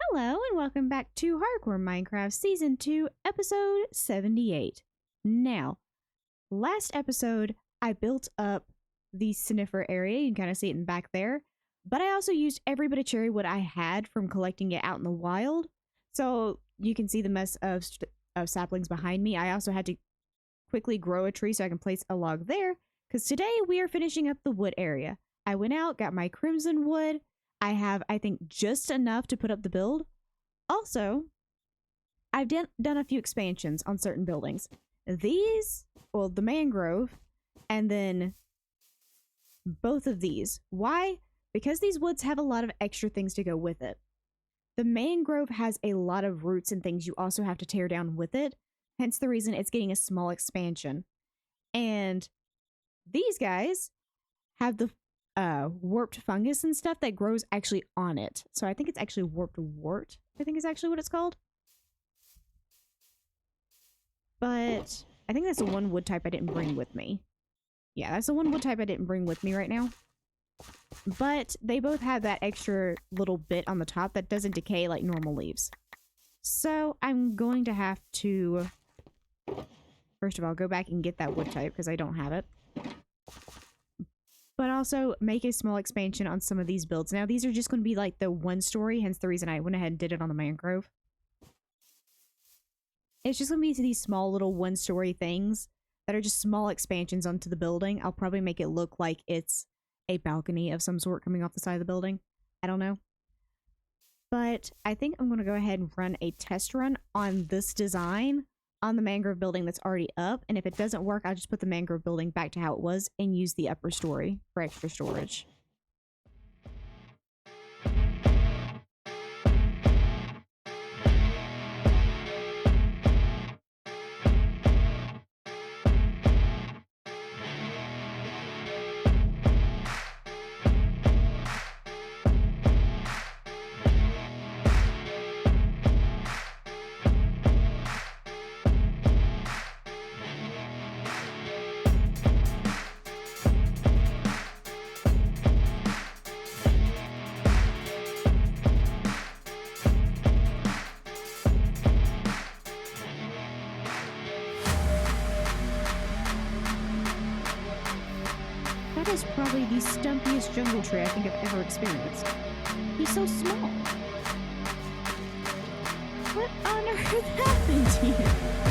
Hello and welcome back to Hardcore Minecraft Season 2, Episode 78. Now, last episode, I built up the sniffer area. You can kind of see it in back there. But I also used every bit of cherry wood I had from collecting it out in the wild. So you can see the mess of saplings behind me. I also had to quickly grow a tree so I can place a log there. Because today we are finishing up the wood area. I went out, got my crimson wood. I have, I think, just enough to put up the build. Also, I've done a few expansions on certain buildings. These, well, the mangrove, and then both of these. Why? Because these woods have a lot of extra things to go with it. The mangrove has a lot of roots and things you also have to tear down with it. Hence the reason it's getting a small expansion. And these guys have the warped fungus and stuff that grows actually on it. So I think it's actually warped wart, I think is actually what it's called. But I think that's the one wood type I didn't bring with me. Yeah, that's the one wood type I didn't bring with me right now. But they both have that extra little bit on the top that doesn't decay like normal leaves. So I'm going to have to, first of all, go back and get that wood type because I don't have it. But also make a small expansion on some of these builds. Now, these are just going to be like the one story, hence the reason I went ahead and did it on the mangrove. It's just going to be these small little one-story things that are just small expansions onto the building. I'll probably make it look like it's a balcony of some sort coming off the side of the building. I don't know. But I think I'm going to go ahead and run a test run on this design on the mangrove building that's already up, and if it doesn't work, I'll just put the mangrove building back to how it was and use the upper story for extra storage. That is probably the stumpiest jungle tree I think I've ever experienced. He's so small. What on earth happened here?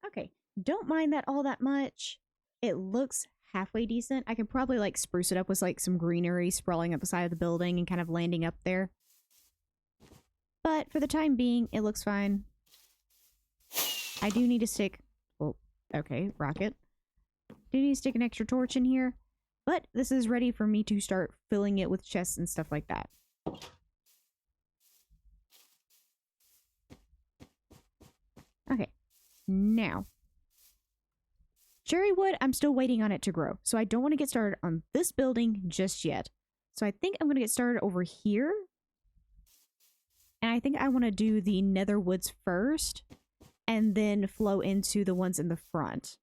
Okay, don't mind that all that much. It looks halfway decent. I could probably like spruce it up with like some greenery sprawling up the side of the building and kind of landing up there. But for the time being, it looks fine. I do need to stick, well, okay, rocket. Do need to stick an extra torch in here, but this is ready for me to start filling it with chests and stuff like that. Okay. Now, cherry wood, I'm still waiting on it to grow, so I don't want to get started on this building just yet. So I think I'm going to get started over here. And I think I want to do the nether woods first, and then flow into the ones in the front.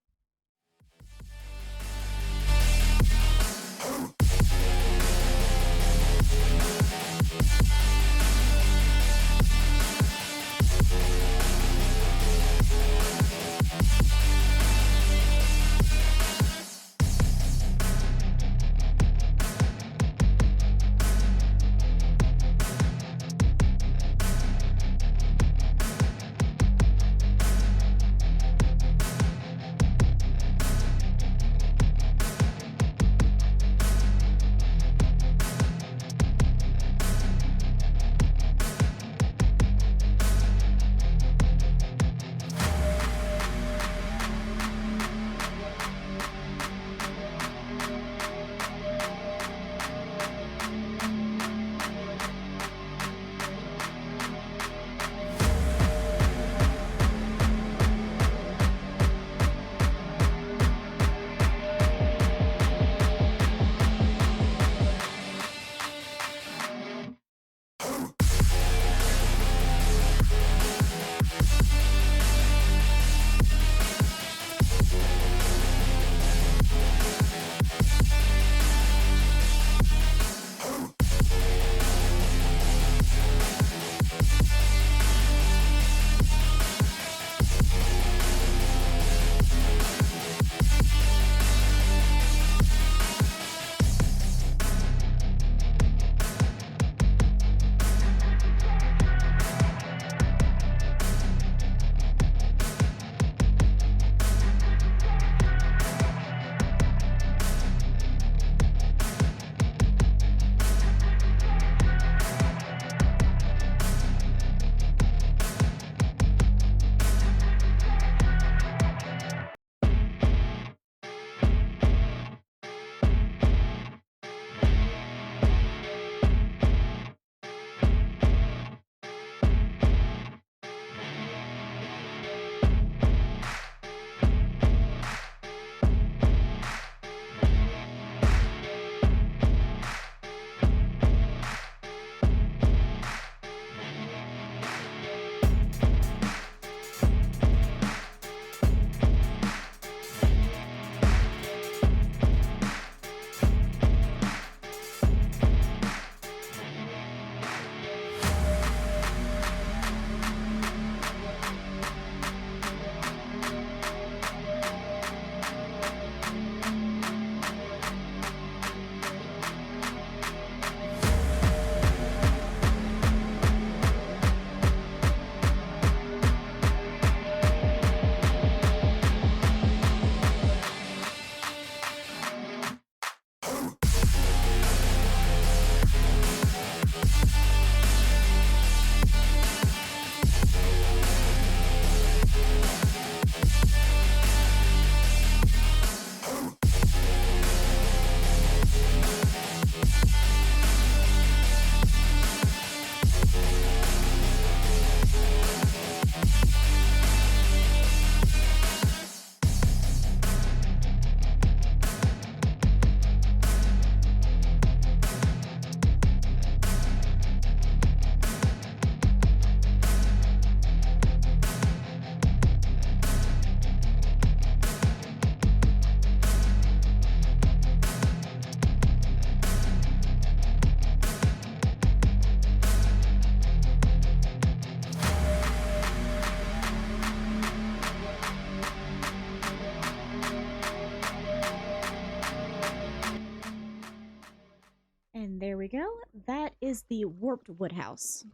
we go. That is the warped wood house.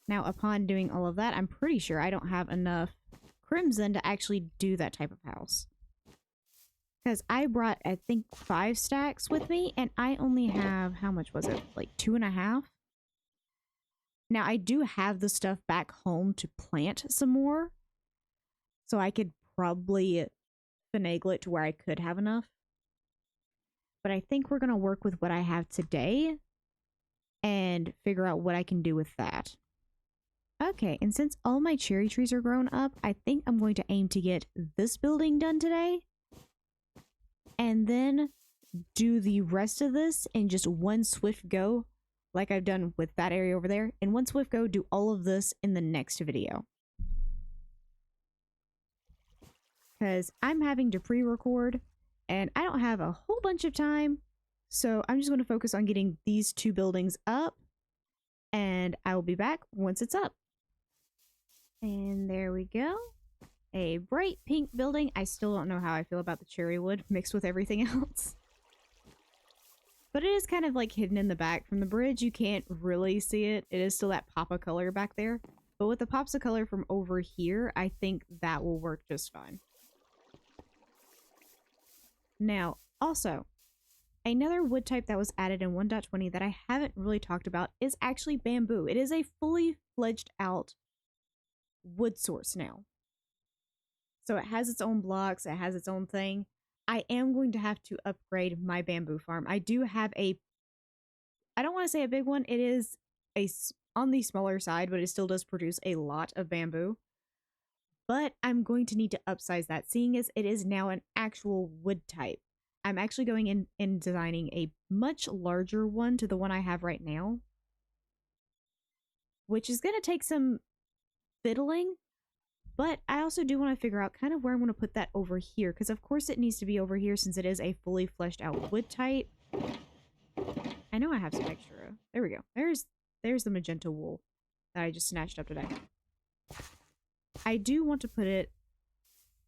Now, upon doing all of that, I'm pretty sure I don't have enough crimson to actually do that type of house. Because I brought, I think, 5 stacks with me, and I only have, how much was it? Like 2.5? Now, I do have the stuff back home to plant some more, so I could probably finagle it to where I could have enough. But I think we're going to work with what I have today and figure out what I can do with that. Okay, and since all my cherry trees are grown up, I think I'm going to aim to get this building done today. And then do the rest of this in just one swift go, like I've done with that area over there. In one swift go, do all of this in the next video. Because I'm having to pre-record, and I don't have a whole bunch of time. So I'm just going to focus on getting these 2 buildings up, and I will be back once it's up. And there we go. A bright pink building. I still don't know how I feel about the cherry wood mixed with everything else. But it is kind of like hidden in the back from the bridge. You can't really see it. It is still that pop of color back there. But with the pops of color from over here, I think that will work just fine. Now, also, another wood type that was added in 1.20 that I haven't really talked about is actually bamboo. It is a fully fledged out wood source now. So it has its own blocks, it has its own thing. I am going to have to upgrade my bamboo farm. I do have I don't want to say a big one. It is on the smaller side, but it still does produce a lot of bamboo. But I'm going to need to upsize that, seeing as it is now an actual wood type. I'm actually going in and designing a much larger one to the one I have right now, which is going to take some fiddling. But I also do want to figure out kind of where I'm going to put that over here, because of course it needs to be over here since it is a fully fleshed out wood type. I know I have some extra. There we go. There's the magenta wool that I just snatched up today. I do want to put it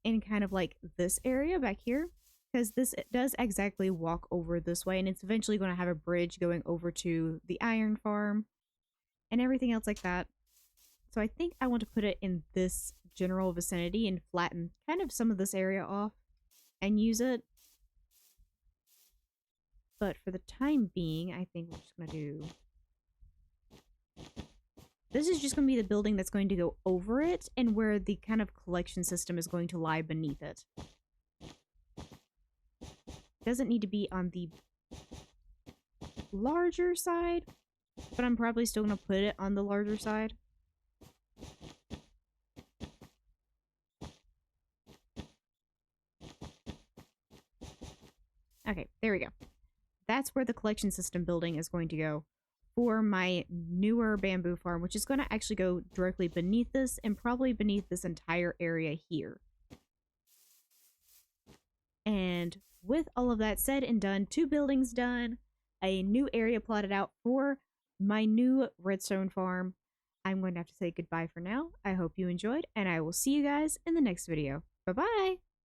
in kind of like this area back here, because this does exactly walk over this way, and it's eventually going to have a bridge going over to the iron farm and everything else like that. So I think I want to put it in this general vicinity and flatten kind of some of this area off and use it. But for the time being, I think we're just going to do... This is just going to be the building that's going to go over it and where the kind of collection system is going to lie beneath it. It doesn't need to be on the larger side, but I'm probably still going to put it on the larger side. Okay, there we go. That's where the collection system building is going to go for my newer bamboo farm, which is going to actually go directly beneath this and probably beneath this entire area here. And with all of that said and done, 2 buildings done, a new area plotted out for my new redstone farm, I'm going to have to say goodbye for now. I hope you enjoyed, and I will see you guys in the next video. Bye-bye!